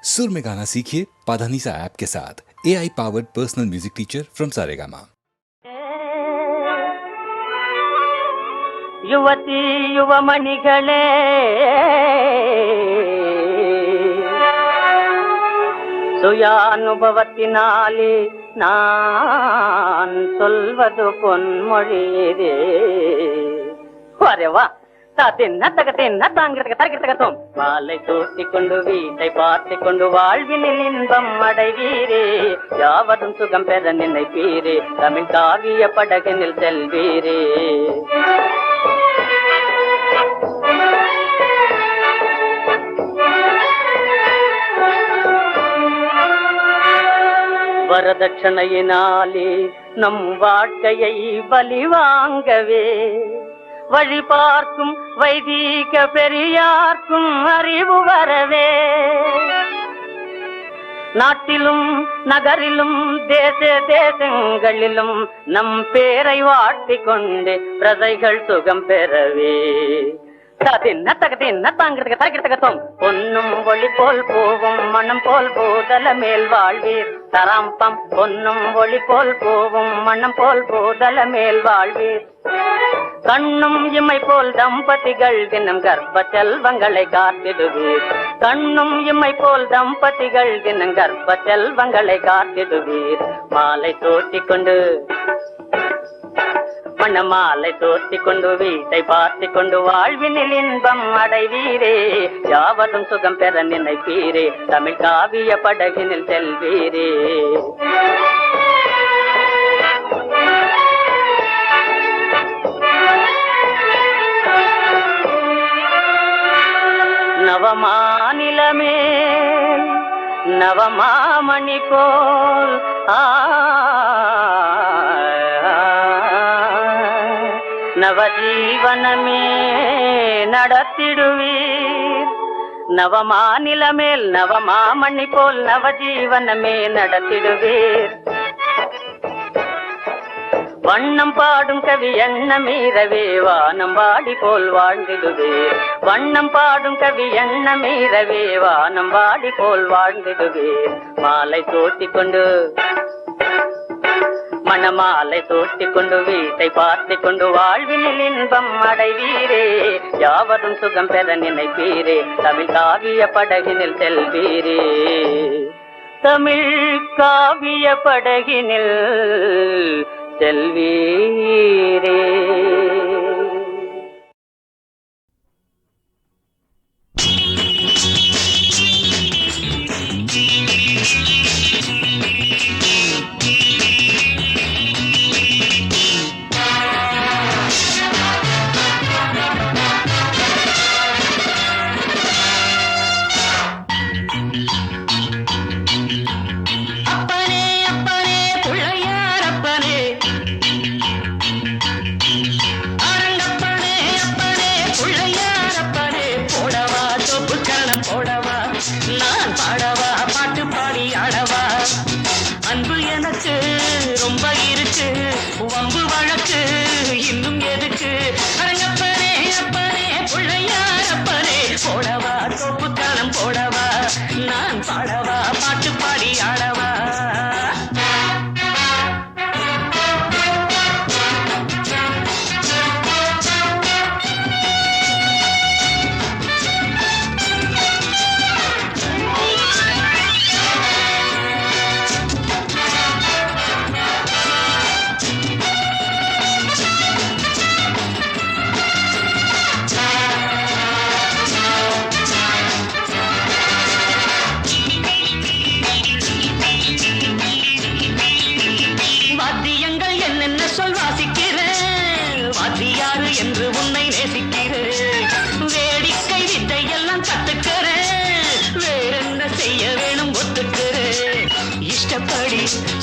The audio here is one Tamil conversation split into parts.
सुर में गाना सीखिए पाधानीसा ऐप के साथ। AI powered personal music teacher from Saregama. युवती युवमणिகளே சுயானுபவத்தினாலே நான் சொல்வது பொன்மொழியே. வரவா வாலை தூட்டிக் கொண்டு வீட்டை பார்த்து கொண்டு வாழ்வினில் இன்பம் அடைவீரே. யாவதும் சுகம் பெற நினைப்பீரே. தமிழ் காவிய படகினில் செல்வீரே. வரதட்சணையினாலே நம் வாழ்க்கையை பலி வாங்கவே வழி பார்க்கும் வைதீக பெரியார்க்கும் அறிவு வரவே. நாட்டிலும் நகரிலும் தேச தேசங்களிலும் நம் பேரை வாட்டிக் கொண்டு பிரஜைகள் சுகம் பெறவே. பொன்னும் ஒளி போல் போவும் மனம் போல் போதல மேல் வாழ்வீர். தராம்பம் பொன்னும் ஒளி போல் போவும் மனம் போல் போதல மேல் வாழ்வீர். கண்ணும் இமை போல் தம்பதிகள் தினம் கர்ப்ப செல்வங்களை காத்திடுவீர். கண்ணும் இமை போல் தம்பதிகள் தினம் கர்ப்ப செல்வங்களை காத்திடுவீர். மாலை தோட்டிக் கொண்டு மணமாலை தோத்திக் கொண்டு வீட்டை பார்த்து கொண்டு வாழ்வினில் இன்பம் அடைவீரே. யாவதும் சுகம் பெற நினைப்பீரே. தமிழ் காவிய படகினில் செல்வீரே. நவமாநிலமே நவமாமணி போல் நவஜீவனமே நடத்திடுவீர். நவமாநிலமேல் நவமாமணி போல் நவஜீவனமே நடத்திடுவீர். வண்ணம் பாடும் கவி எண்ணமீரவே வானம் வாடி போல் வாழ்ந்திடுவீர். வண்ணம் பாடும் கவி எண்ணமீரவே வானம் வாடி போல் வாழ்ந்திடுவீர். மாலை தோட்டிக் கொண்டு மணமாலை தோட்டிக் கொண்டு வீட்டை பார்த்து கொண்டு வாழ்வினில் இன்பம் அடைவீரே. யாவரும் சுகம் பெற நினைப்பீரே. தமிழ் காவிய படகினில் செல்வீரே. தமிழ் காவிய படகினில் செல்வீரே.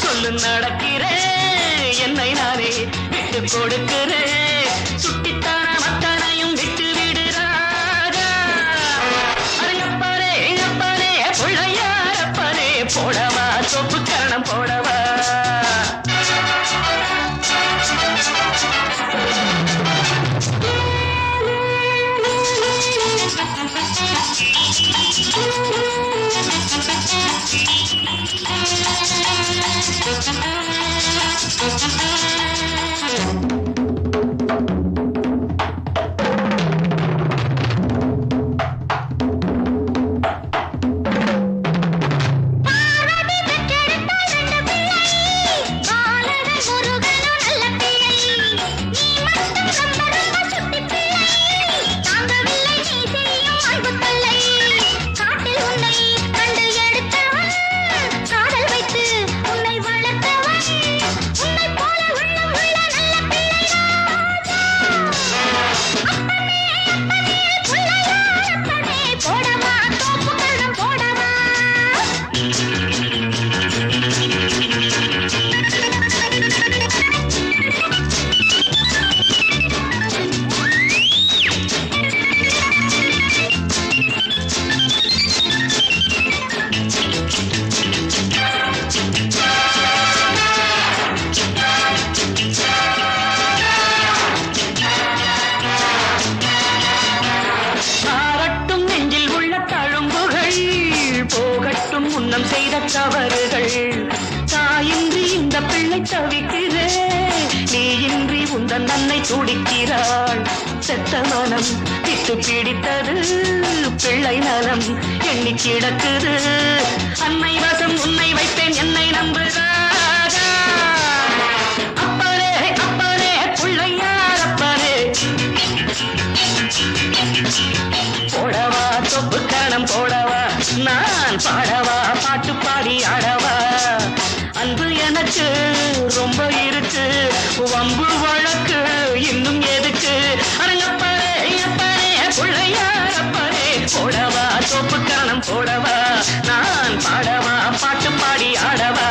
சொல்லு நடக்கிறேன் என்னை நானே விட்டு கொடுக்கிறேன். சுட்டித்தான மத்தனையும் விட்டு விடுறாரா. அரங்கப்பாரே எங்கப்பாரே பிள்ளையாரப்பாரே போடவா சொப்பு கரணம் போடவா. முன்னம் செய்த தவறுகள் தாயின்றி இந்த பிள்ளை தவிக்கிறே நீ இன்றி உந்தன் அன்னை துடிக்கிறாள் செத்த மனம் விட்டு பிடித்தது பிள்ளை நலம் எண்ணி கிடக்குது அன்னை வசம் உன்னை வைத்தேன் என்னை நம்புகிறாரா அப்பனே அப்பனே பிள்ளையார் அப்பனே போடவா தொப்பு கரணம் போடவா நான் பாடவா பாட்டு பாடி ஆடவா அன்பு எனக்கு ரொம்ப இருக்கு வம்பு வழக்கு இன்னும் எதுக்கு அரங்கப்பரே அப்பரே பிள்ளையார் அப்பரே போடவா தொப்பு கரணம் போடவா நான் பாடவா பாட்டு பாடி ஆடவா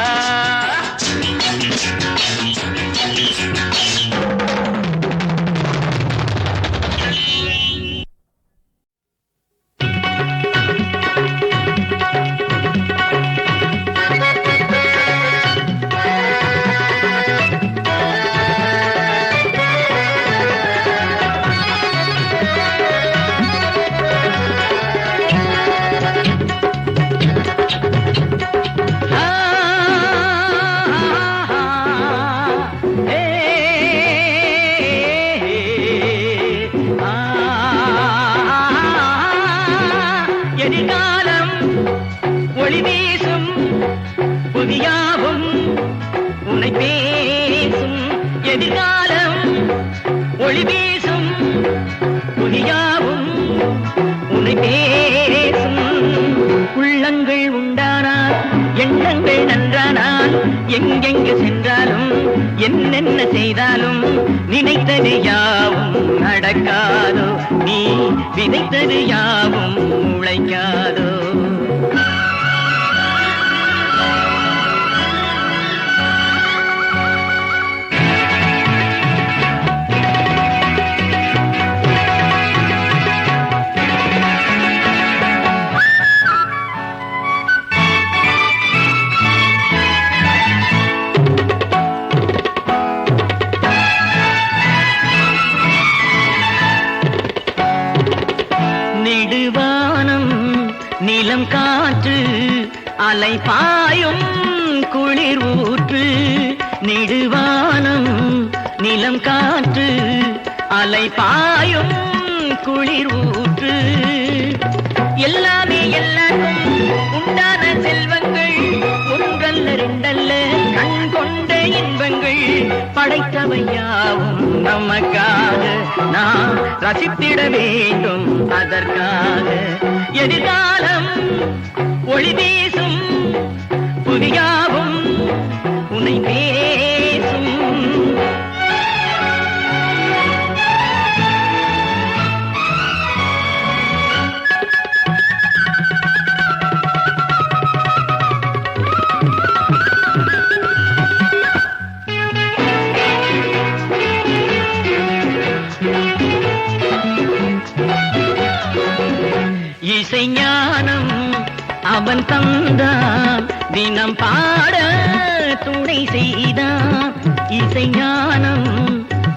எதிர்காலம் ஒளி வீசும் புதியாவும் உன்னை பேசும் எதிர்காலம் ஒளி வீசும் புதியாவும் உன்னை பேசும் உள்ளங்கள் உண்டானால் எண்ணங்கள் நன்றானால் எங்கெங்கு சென்றாலும் என்னென்ன செய்தாலும் நினைத்தது யாவும் நடக்காதோ நீ விதைத்தது யாவும் உழைக்காதோ நெடுவானம் நிலம் காற்று அலை பாயும் குளிர் ஊற்று நெடுவானம் நிலம் காற்று அலை பாயும் குளிர் ஊற்று எல்லாமே எல்லாருக்கும் உண்டான செல்வங்கள் ஒன்றல்ல ரெண்டல்ல கண் கொண்ட இன்பங்கள் படைத்தவையாவும் நமக்காக நாம் ரசித்திட வேண்டும் அதற்காக எதிர்காலம் ஒளி வீசும் புதியாவும் உன்னை பேசும் இசைஞானம் அவன் தந்தான் தினம் பாட துணை செய்தான் இசைஞானம்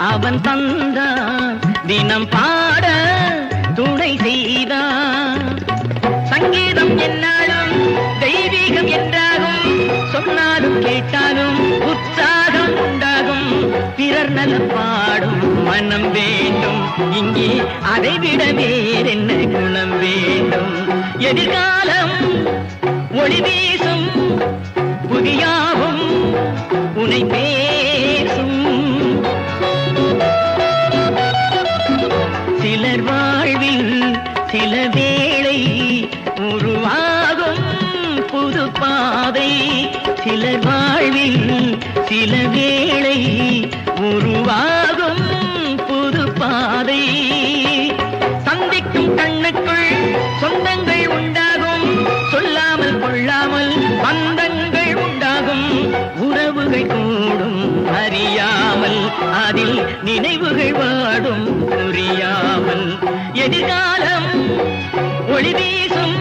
அவன் தந்தான் தினம் பாட துணை செய்தான் சங்கீதம் என்னாலும் தெய்வீகம் என்றாகும் சொன்னாலும் கேட்டாலும் உற்சாகம் உண்டா பாடும் மனம் வேண்டும். இங்கே அதைவிட வேறென்ன குணம் வேண்டும்? எதிர்காலம் ஒளி வீசும் புதியாவும் உனை பேசும். சிலர் வாழ்வில் சில வேளை உருவாகும் புது பாதை. சிலர் வாழ்வில் சில வேளை உருவாகும் புது பாதை. சந்திக்கும் கண்ணுக்குள் சொந்தங்கள் உண்டாகும், சொல்லாமல் கொள்ளாமல் பந்தங்கள் உண்டாகும். உறவுகள் கூடும் அறியாமல், அதில் நினைவுகள் வாடும் புரியாமல். எதிர்காலம் ஒளி வீசும்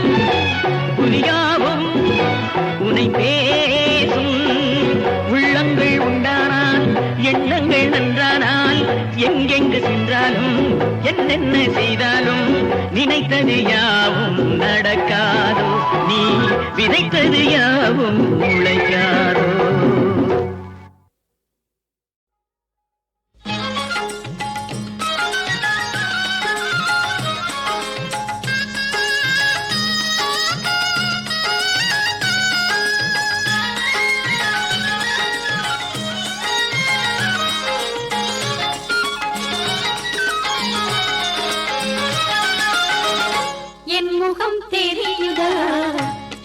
புரியாவும் உனை பேசும். உள்ளங்கள் உண்டானால் எண்ணங்கள் நன்றானால், எங்கெங்கு சென்றாலும் என்னென்ன செய்தாலும் நினைத்தது யாவும் நடக்காதோ, நீ விதைத்தது யாவும் முளைக்காதோ.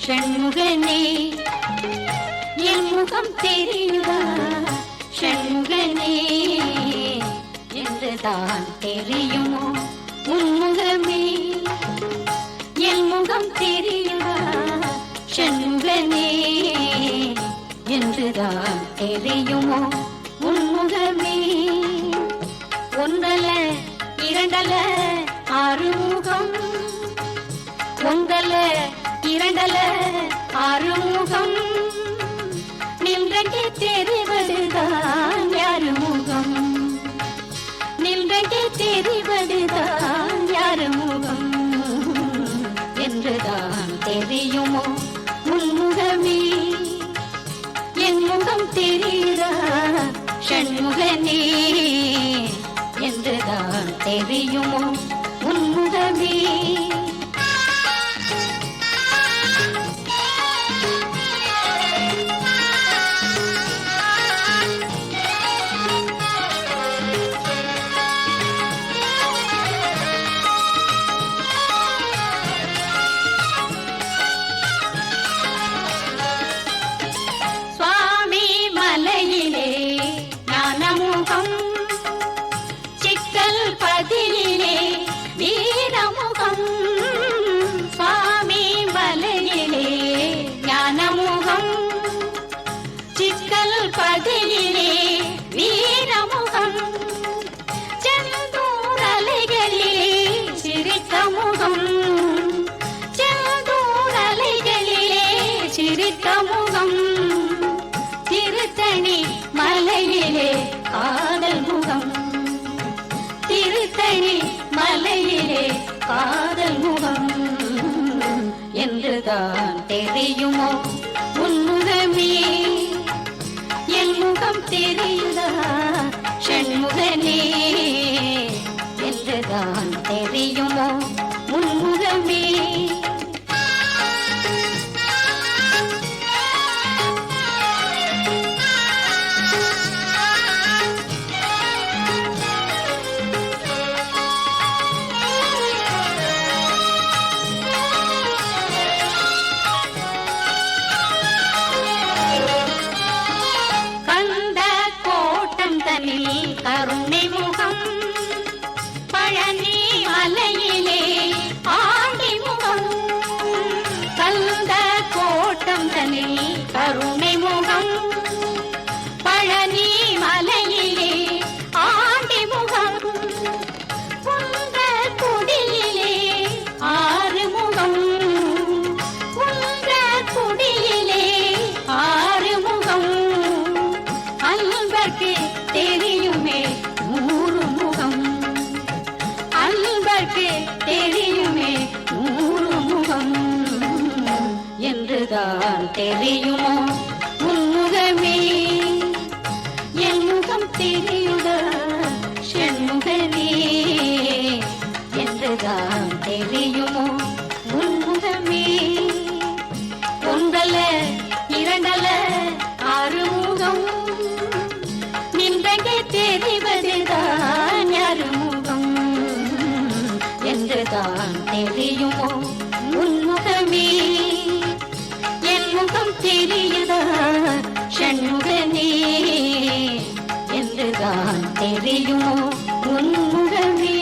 ஷண்முகனே என் முகம் தெரியுதா ஷண்முகனே என்றுதான் தெரியுமோ உன்முகமே. என் முகம் தெரியுதா ஷண்முகனே என்றுதான் தெரியுமோ உன்முகமே. ஒன்றல்ல இரண்டல்ல ஆறுமுகம், ஒன்றல்ல இரண்டல்ல ஆறுமுகம். நின்றே தெரிவதுதான் யாருமுகம், நின்றே தெரிவதுதான் யாருமுகம் என்றுதான் தெரியுமோ உன்முகமே. என் முகம் தெரியுதா ஷண்முகனே என்றுதான் தெரியுமோ உன்முகமே. திருத்தணி மலையிலே காதல் முகம், திருத்தணி மலையிலே காதல் முகம் என்றுதான் தெரியுமோ உன்முகமே. என் முகம் தெரியுதா ஷண்முகனே என்றுதான் தெரியுமோ உன்முகமே. கருணை முகம் பழனி மலையிலே ஆண்டி முகம், கந்த கோட்டம் தனில் கருணை முகம் பழனி மலையிலே ஆண்டி முகம். உந்த குடியிலே ஆறுமுகம், உந்த குடியிலே ஆறுமுகம். அன்பர்க்கு தெரியுமே நூறு முகம், அன்பர்க்கு தெரியுமே நூறு முகம் என்றுதான் தெரியுமோ உன்முகமே. என் முகம் தெரியுதா ஷண்முகனே என்றுதான் தெரியுமோ உன்முகமே.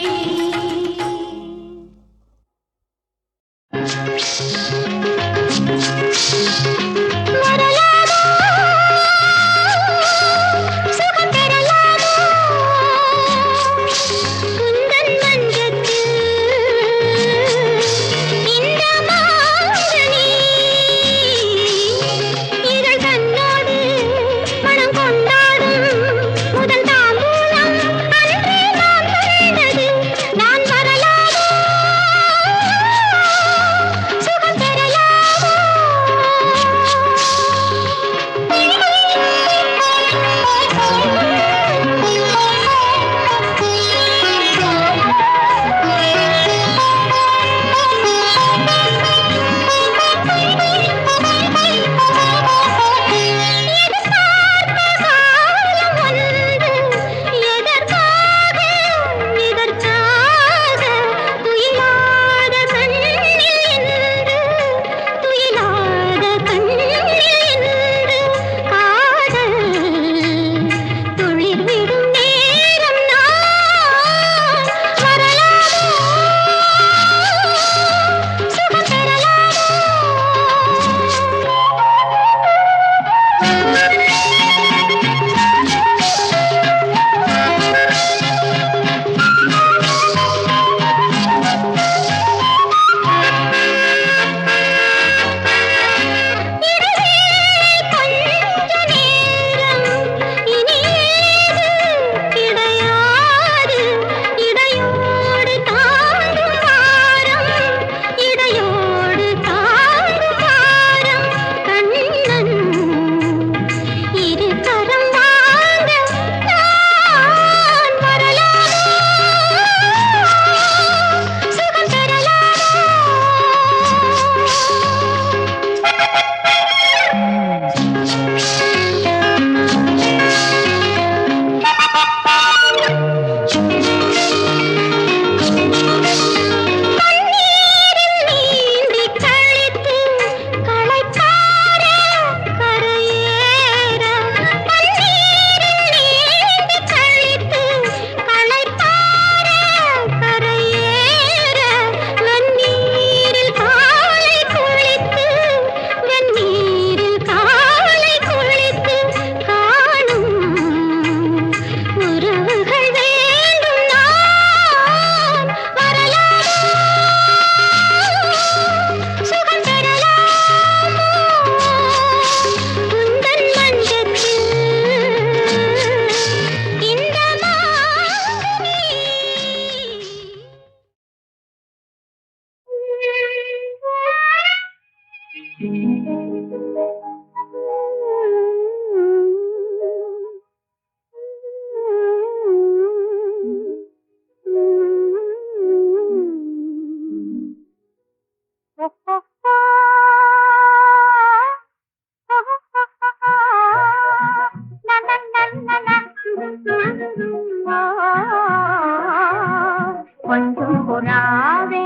கொஞ்சம் புறாவே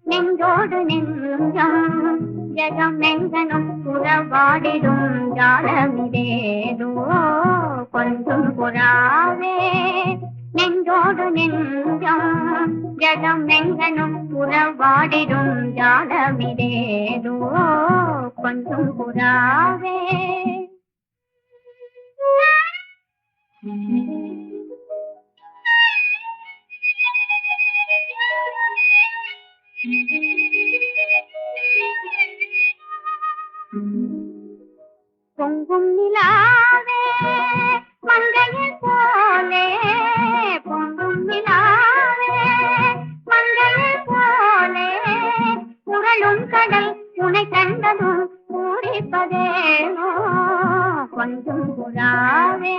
நெஞ்சோடு நெஞ்சம் ஜகம் எங்கனும் புறவாடிடும் ஜாலமிதேதோ. கொஞ்சம் புறாவே நெஞ்சோடு நெஞ்சம் ஜகம் எங்கனும் புறவாடிடும் ஜாலமிதேதோ. கொஞ்சம் புறாவே பொங்கும் நிலாவே மங்கையில் போலே, பொங்கும் நிலாவே மங்கையில் போலே, உரளும் கடல் உனை கண்டதும் பூரிப்பதேனோ. கொஞ்சம் புறாவே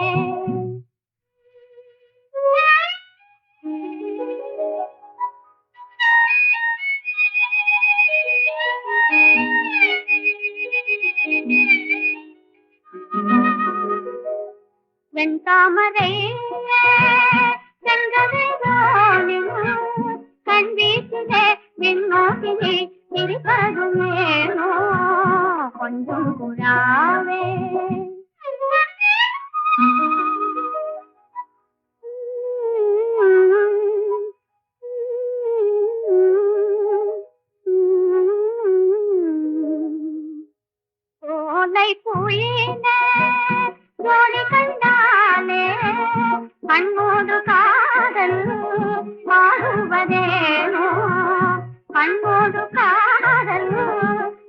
வெண்தாமரை சென்றதை கண் வீட்டிலே விண்ணோக்கிலே இருப்பதுமேனோ. கொஞ்சம் புறாவே சோலை பூயிலே ஜோடி கண்டாலே கண்ணோடு காதல் வாழுவதேனோ கண்ணோடு காதல்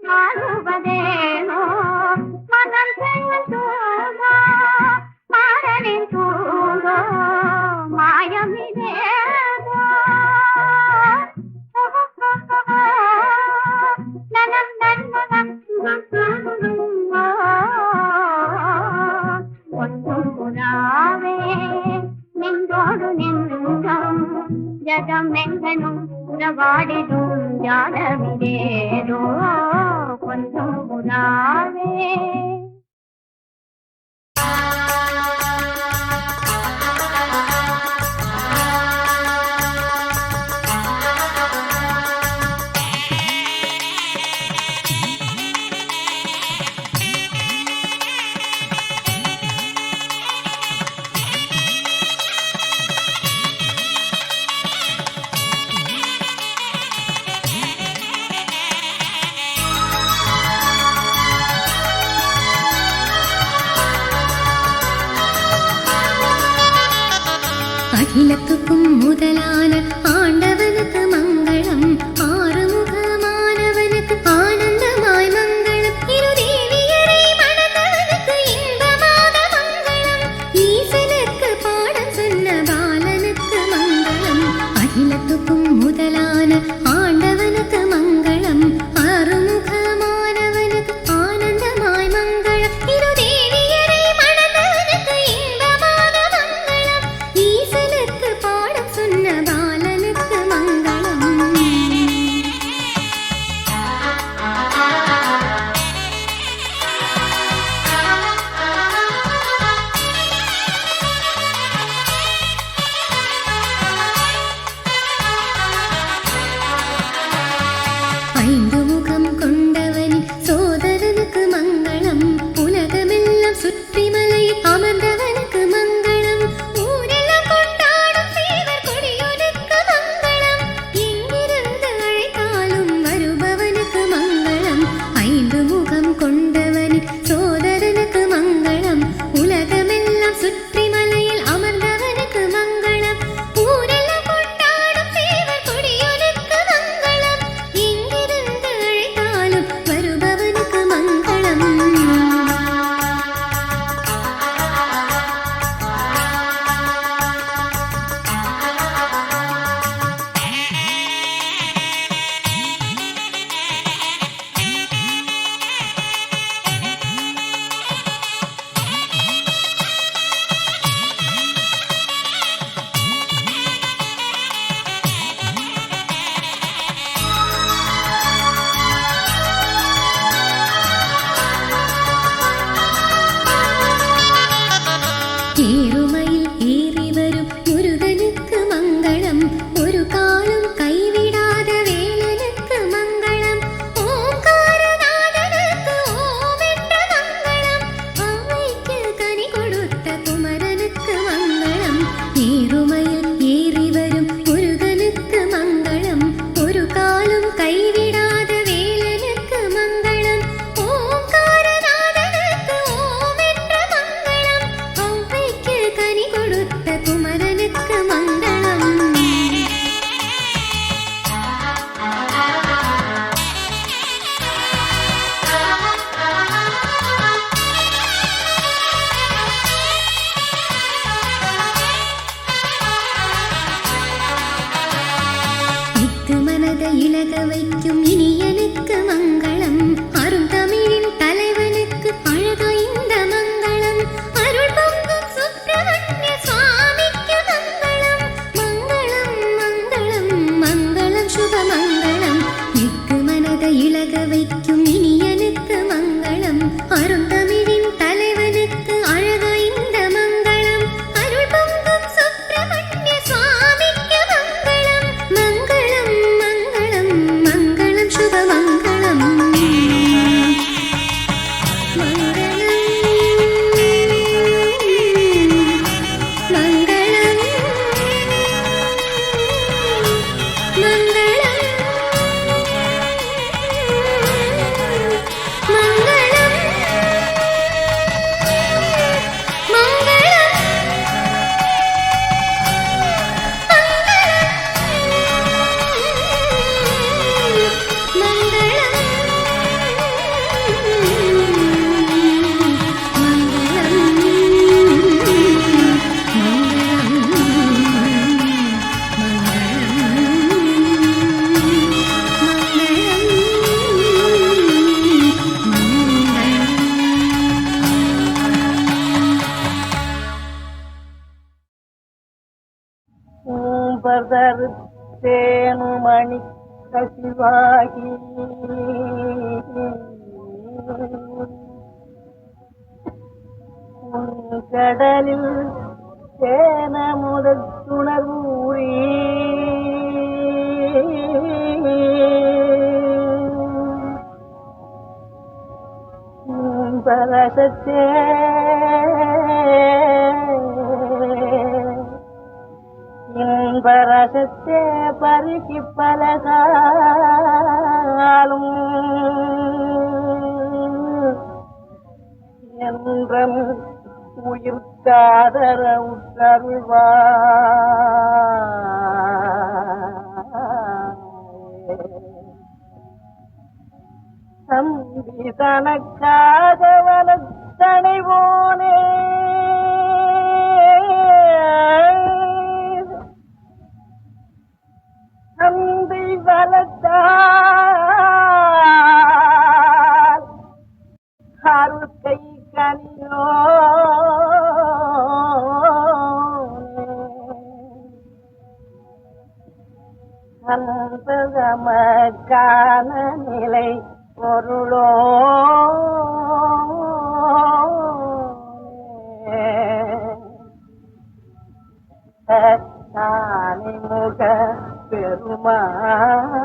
வாழுவதேனோ மனம் செய்யும் தூங்கோ மாறனின் தூங்கோ மாயமிதேதோ நலம் நன்மகம் ஒன்றும் புறாவே நின்றோடு நின்றும் ஜகம் எங்கனும் உறவாடிடும் ஜாடமிதேதோ கொஞ்சம் புறாவே அகிலத்துக்கும் முதலான ஆண்டவனுக்கு மங்களம் ஆறுமுகமானவனுக்கு ஆனந்தமாய் மங்களம் இருதேவியரை மணந்தவனுக்கு இன்பமாக மங்களம் ஈசனுக்கு பாடம் சொன்ன பாலனுக்கு மங்களம் அகிலத்துக்கும் முதலான ஆண்டவனுக்கு மங்களம் ஆறுமுகமானவனுக்கு ஆனந்தமாய் மங்களம் இருதேவியரை மணந்தவனுக்கு இன்பமாக மங்களம் ஈசனுக்கு பாடம் சொன்ன பாலனுக்கு மங்களம் ஐந்து முகம் கொண்டவனின் சோதரனுக்கு மங்களம் உலகமெல்லாம் சுற்றி மலையில் அமர்ந்தவனுக்கு மங்களம் ஊரெல்லாம் கொண்டாடும் தேவர் கொடியோனுக்கு மங்களம் எங்கிருந்து அழைத்தாலும் வருபவனுக்கு மங்களம் ஐந்து முகம் கொண்டவனின் சோதரனுக்கு மங்களம் உலகமெல்லாம் சுற்றி மலையில் அமர்ந்தவனுக்கு மங்களம் ஊரெல்லாம் கொண்டாடும் தேவர் கொடியோனுக்கு மங்களம் எங்கிருந்து அழைத்தாலும் வருபவனுக்கு மங்களம் மலர்தரு தேனுமணி கசிவாகி கடலில் தேன முதத்துணர்வூரி பரசத்தே இன்பரசத்தே பருகி பலகாலும் என்றும் உயிர் காதர தம்பி தனக்காக வனத்தனைவோனே தம்பி வளர்த்தால் அருக்கை கனியோ அன்பதமக்கான நிலை பொருளோ தானி முக பெருமாளே.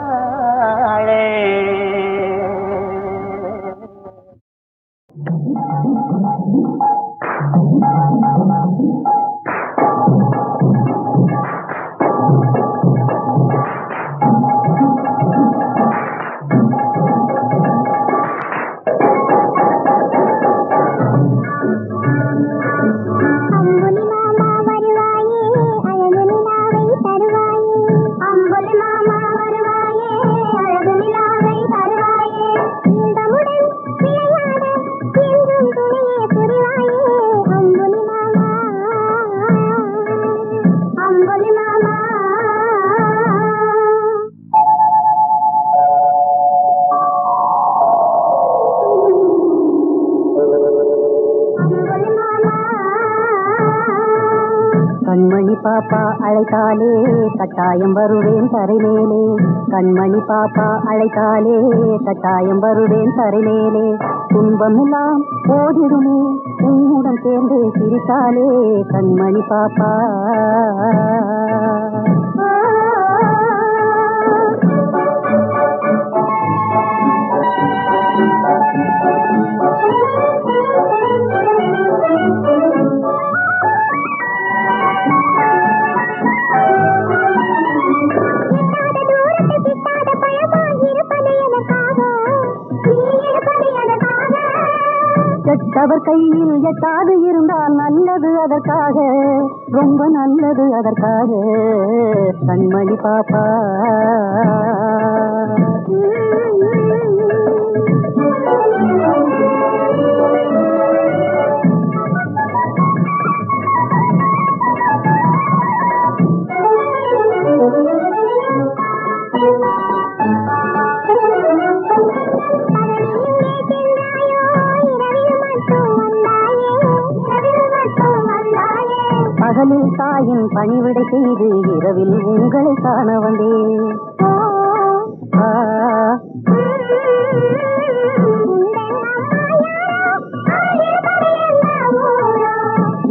கண்மணி பாப்பா அழைத்தாலே கட்டாயம் வருவேன் தரைமேலே. கண்மணி பாப்பா அழைத்தாலே கட்டாயம் வருவேன் தரைமேலே. துன்பமெல்லாம் ஓடிடுமே உன்னுடன் சேர்ந்தே சிரித்தாலே கண்மணி பாப்பா. கெட்டவர் கையில் எட்டாது இருந்தால் நல்லது அதற்காக, ரொம்ப நல்லது அதற்காக கண்மணி பாப்பா. பகலில் தாயின் பணிவிடை செய்து இரவில் உங்களை காண வந்தேன்.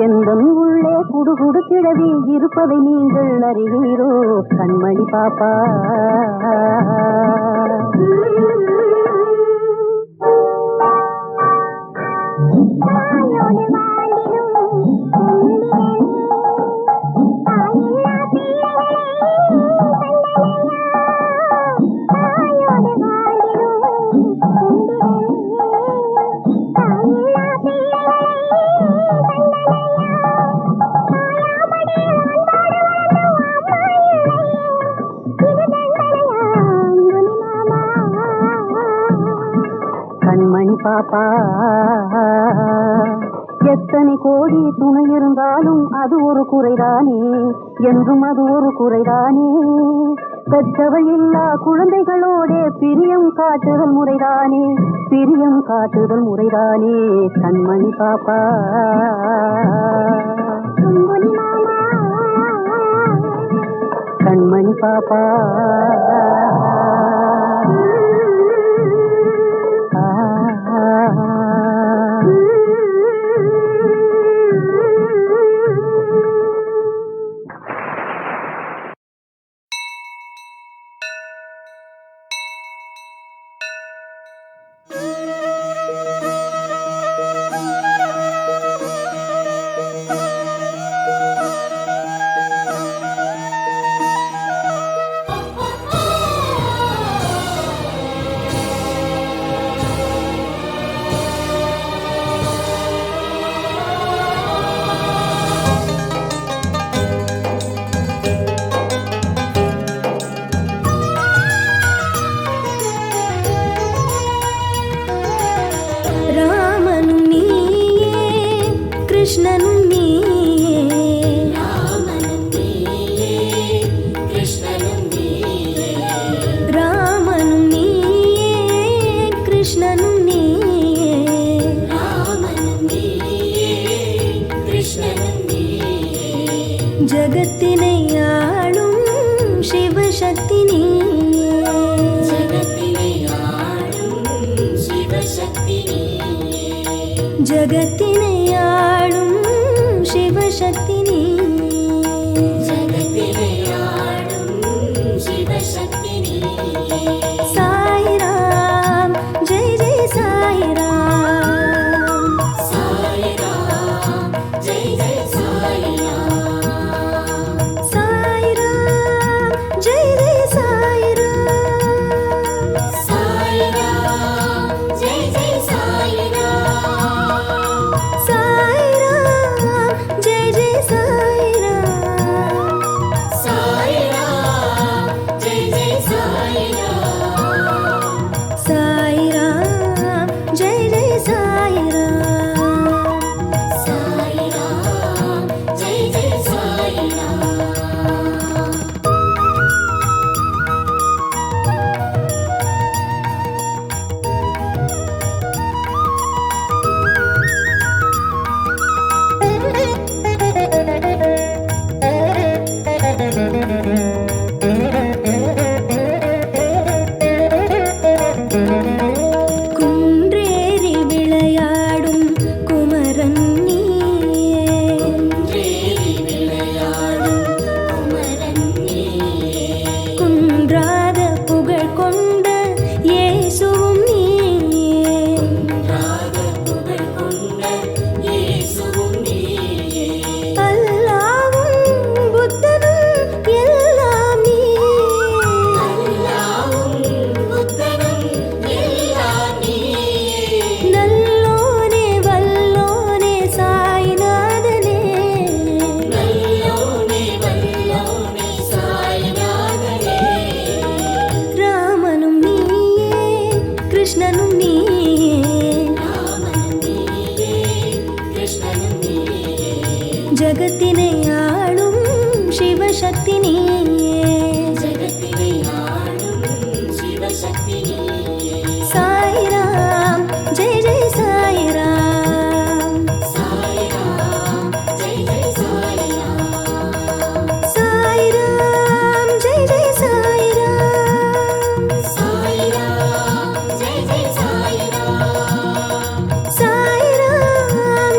எந்த உள்ளே குடுகுடு கிழவி இருப்பதை நீங்கள் அறிவீரோ கண்மணி பாப்பா. கண்மணி பாப்பா, எத்தனை கோடி துணை இருந்தாலும் அது ஒரு குறைதானே, என்றும் அது ஒரு குறைதானே. பெற்றவள் இல்லா குழந்தைகளோட பிரியம் காட்டுதல் முறைதானே, பிரியம் காட்டுதல் முறைதானே கண்மணி பாப்பா. கண்மணி பாப்பா ராமனும் நீயே கிருஷ்ணனும் நீயே ராமனும் நீயே கிருஷ்ணனும் நீயே ஜகத்தினை ஆளும் சிவசக்தி நீயே ஜகத்தினை ஆளும் சிவசக்தி சாய்ராம் ஜெய் ஜெய் சாய்ராம் சாய்ராம் ஜெய் ஜெய் சாய்ராம் ஜெய் ஜெய் சாய்ராம் ஜெய் ஜெய் குன்றேறி விளையாடும் குமரன் நீயே குன்றாத புகழ் கொண்ட இயேசுவும் நீயே அல்லாவும் புத்தனும் எல்லாம் நீயே நல்லோனே வல்லோனே சாய்நாதனே ராமனும் நீயே கிருஷ்ணனும் நீயே ஜகத்தினை ஆளும் சிவசக்தி நீயே சாய்ராம் ஜெய் ஜெய் சாய்ராம் சாய்ராம் ஜெய் ஜெய் சாய்ராம் ஜெய் ஜெய் சாய்ராம்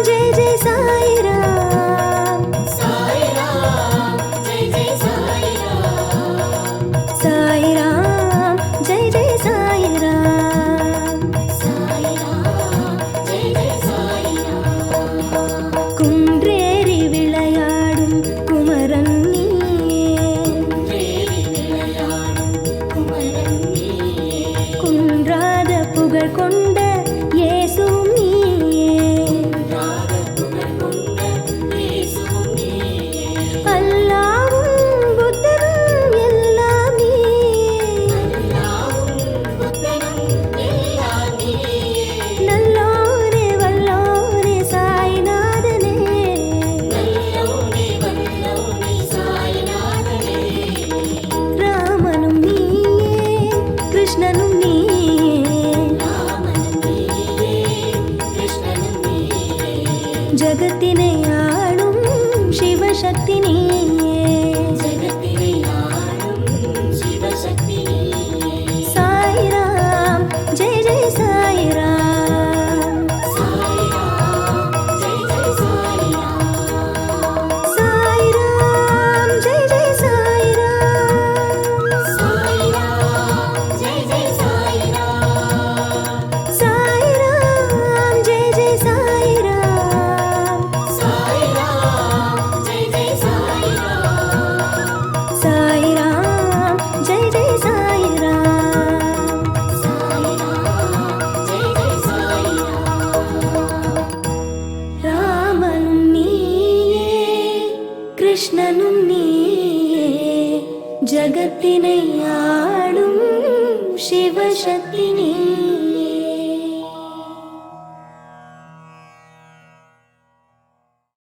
ஜெய் ஜெய் குன்றேறி விளையாடும் குமரன் நீயே குன்றாத புகழ் கொண்ட இயேசுவும் நீயே அல்லாவும் புத்தரும் எல்லாம் நீயே நல்லோரே வல்லோரே சாய்நாதனே ராமனும் நீயே கிருஷ்ணனும் நீயே ஜகத்தினை ஆளும் சிவசக்தி நீயே கிருஷ்ணனும் நீயே ஜகத்தினை ஆடும் சிவசக்தி நீ